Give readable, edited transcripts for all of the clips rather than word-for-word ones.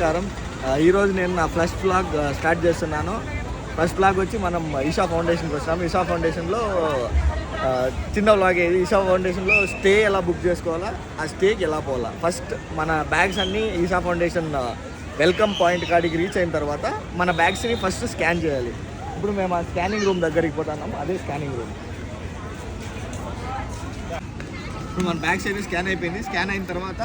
నమస్కారం. ఈరోజు నేను నా ఫస్ట్ వ్లాగ్ స్టార్ట్ చేస్తున్నాను. ఫస్ట్ వ్లాగ్ వచ్చి మనం ఈషా ఫౌండేషన్కి వచ్చాము. ఈషా ఫౌండేషన్లో చిన్న వ్లాగ్ ఇది. ఈషా ఫౌండేషన్లో స్టే ఎలా బుక్ చేసుకోవాలా, ఆ స్టేకి ఎలా పోవాలా. ఫస్ట్ మన బ్యాగ్స్ అన్నీ ఈషా ఫౌండేషన్ వెల్కమ్ పాయింట్ కాడికి రీచ్ అయిన తర్వాత మన బ్యాగ్స్ని ఫస్ట్ స్కాన్ చేయాలి. ఇప్పుడు మేము ఆ స్కానింగ్ రూమ్ దగ్గరికి పోతున్నాము. అదే స్కానింగ్ రూమ్. ఇప్పుడు మన బ్యాగ్స్ అయితే స్కాన్ అయిపోయింది. స్కాన్ అయిన తర్వాత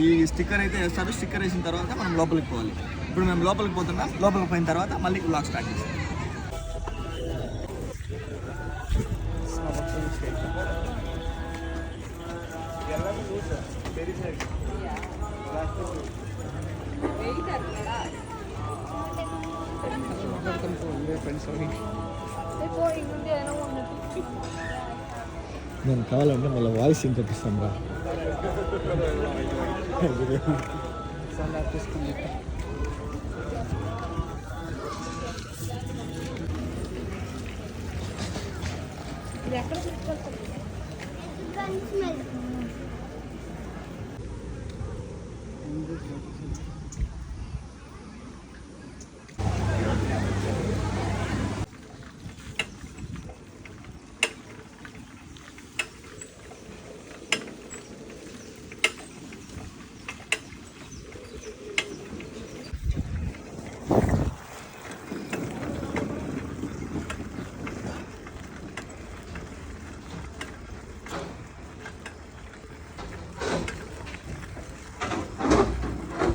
ఈ స్టిక్కర్ అయితే వేస్తారు. స్టిక్కర్ వేసిన తర్వాత మనం లోపలికి పోవాలి. ఇప్పుడు మేము లోపలికి పోతున్నాం. లోపలికి పోయిన తర్వాత మళ్ళీ వ్లాగ్ స్టార్ట్ చేస్తాం. నేను కావాలంటే మళ్ళీ వాయిస్ ఇంకొపిస్తాం రా.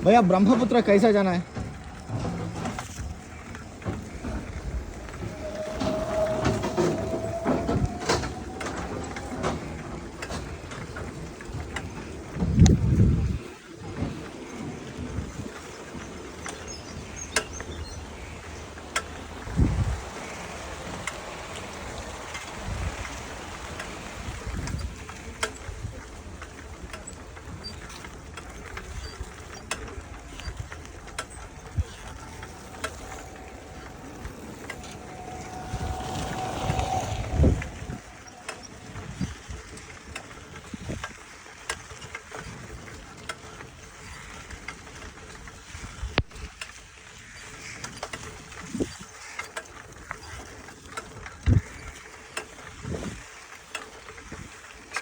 भैया ब्रह्मपुत्र कैसा जाना है?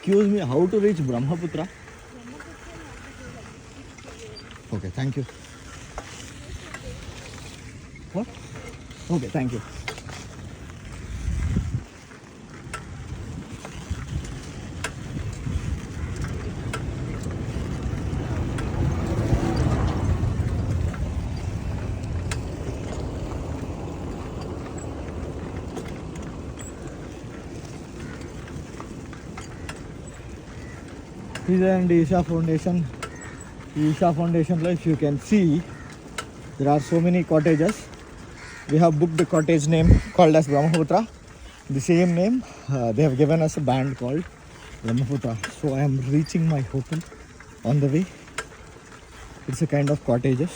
Excuse me, how to reach Brahmaputra? Okay, thank you. What? Okay, thank you. ఇదండి ఈషా ఫౌండేషన్. ఈ ఈషా ఫౌండేషన్లో if you can see there are so many cottages. We have booked the cottage name called as Brahmaputra. The same name they have given us a band called Brahmaputra. So I am reaching my hotel on the way. It's a kind of cottages.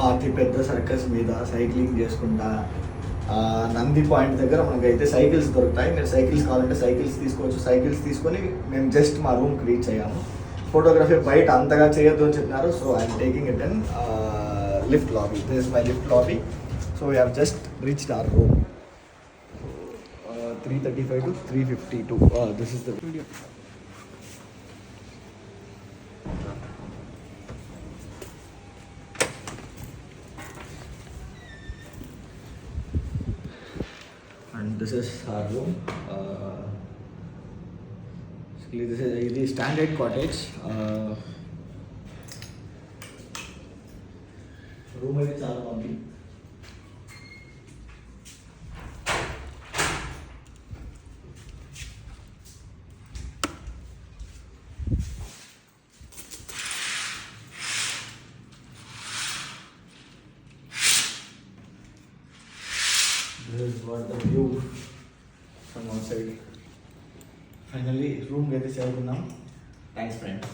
అతి పెద్ద circus మీద cycling చేసుకుంటా Nandi point దగ్గర మనకైతే cycles దొరుకుతాయి. మీరు cycles కావాలంటే cycles తీసుకోవచ్చు. సైకిల్స్ తీసుకొని మేము జస్ట్ మా రూమ్కి రీచ్ అయ్యాము. ఫోటోగ్రఫీ బయట అంతగా చేయొద్దు అని చెప్పినారు. So I'm taking it in lift lobby. This is my lift lobby. So we have just reached hour room. 335 to 352. This is the video. And this is our room. This is the standard cottage. Room is చాలా బాగుంది. This is what the view from outside. Finally రూమ్కి అయితే చేరుకున్నాం. Thanks friends.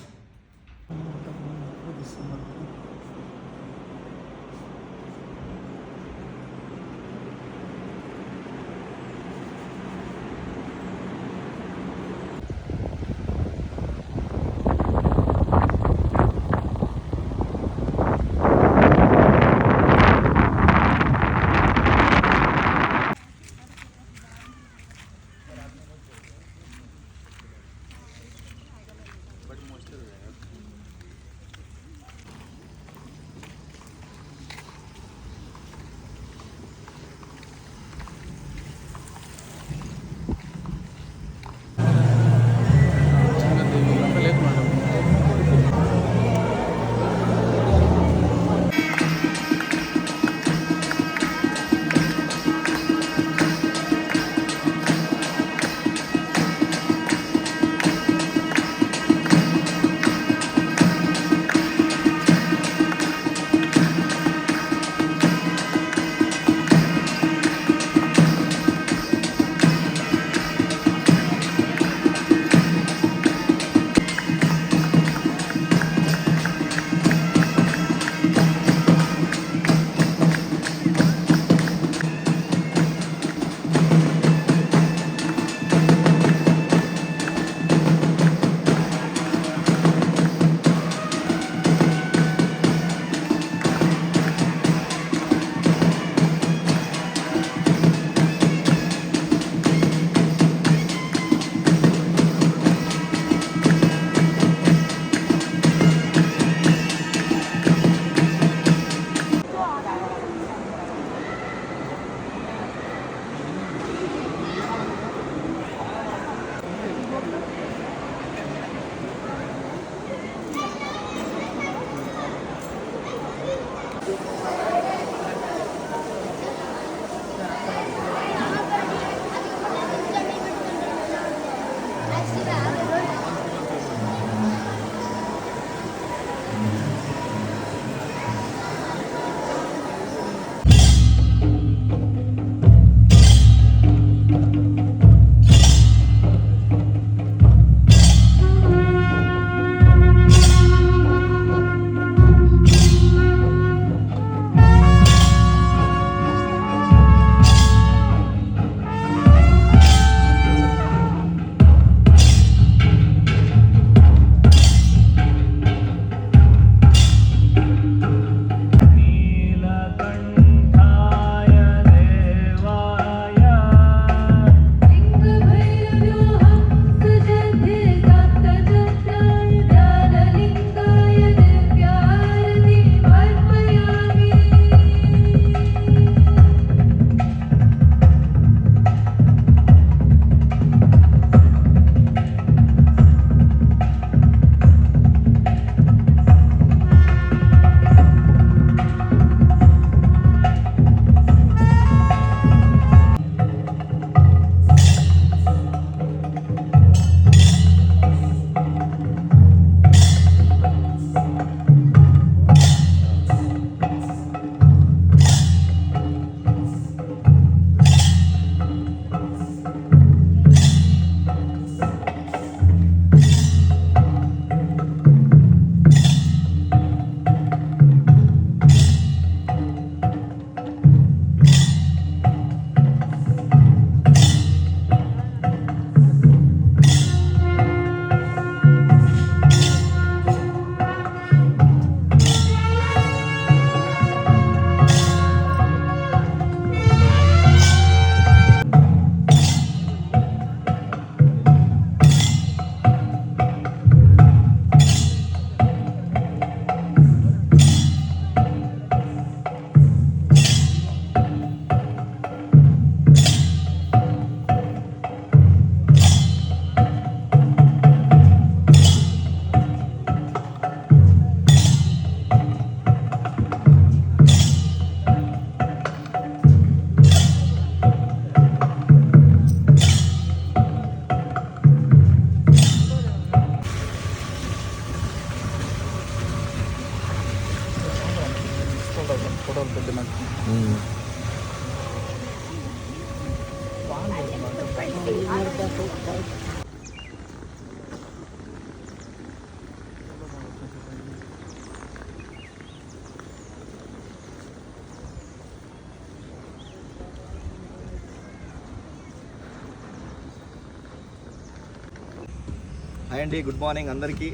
Hi అండి, good morning అందరికీ.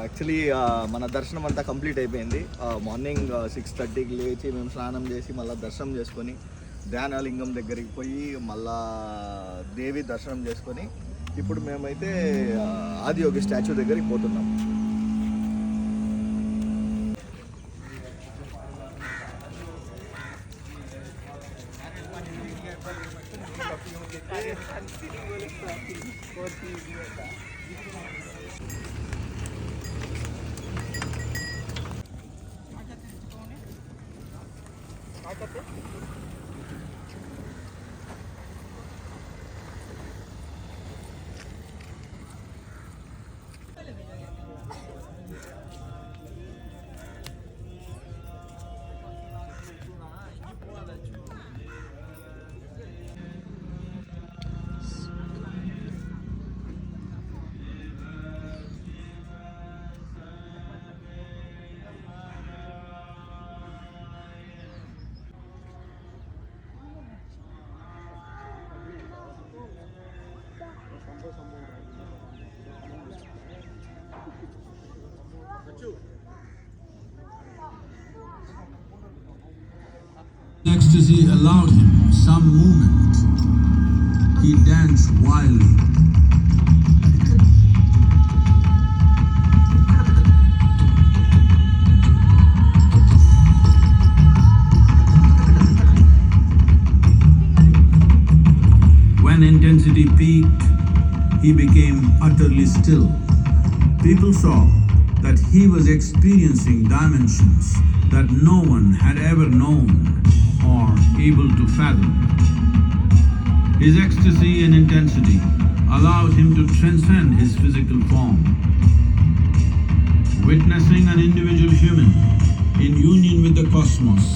Actually మన దర్శనం అంతా కంప్లీట్ అయిపోయింది. మార్నింగ్ 6:30కి లేచి మేము స్నానం చేసి మళ్ళీ దర్శనం చేసుకొని ధ్యానలింగం దగ్గరికి పోయి మళ్ళా దేవి దర్శనం చేసుకొని ఇప్పుడు మేమైతే ఆదియోగి స్టాచ్యూ దగ్గరికి పోతున్నాం. Ecstasy allowed him some movement. He danced wildly. When intensity peaked, he became utterly still. People saw that he was experiencing dimensions that no one had ever known or able to fathom. His ecstasy and intensity allowed him to transcend his physical form. Witnessing an individual human in union with the cosmos